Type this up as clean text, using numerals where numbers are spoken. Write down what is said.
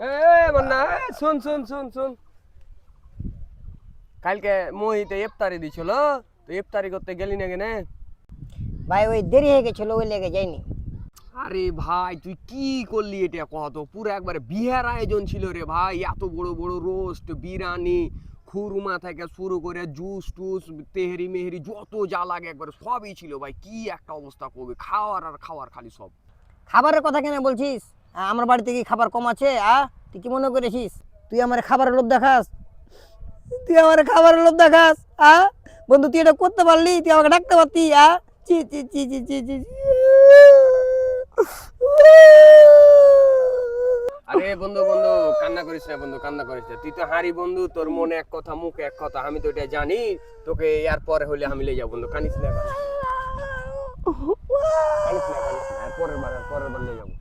এ মান্না, শুন শুন শুন শুন, কালকে মোহিতে ইফতারি দিছিল, তো ইফতারি করতে গেলি না কেনে? ভাই ওই দেরি হয়ে গেছিল ওই লেগে যাইনি। আরে ভাই তুই কি করলি এটা কত, পুরো একবারে বিয়ের আয়োজন ছিল রে ভাই, এত বড় বড় রোস্ট, বিরিয়ানি, খুরমা থেকে শুরু করে জুস টুস, তেহরি মেহরি যত যা লাগে একবারে সবই ছিল ভাই। কি একটা অবস্থা করবে, খাওয়ার আর খাওয়ার খালি সব। খাবারের কথা কেন বলছিস? আমার বাড়িতে কি খাবার কম আছে? তুই কি মনে করেছিস তুই আমার খাবারের লোভ দেখাস? তুই আমার খাবারের লোভ দেখাস? বন্ধু তুই এটা করতে পারলি? তুই আমাকে ডাকতে পারতি? চি চি চি চি চি চি চি। আরে বন্ধু বন্ধু, কান্না করিস না বন্ধু, কান্না করিস না। তুই তো হারি বন্ধু, তোর মনে এক কথা মুখে এক কথা, আমি তো এটা জানি। তোকে এর পরে হলে আমি লিয়ে যাবো বন্ধু, কানিস না কানিস না কানিস না, আর পরের বার লিয়ে যাবো।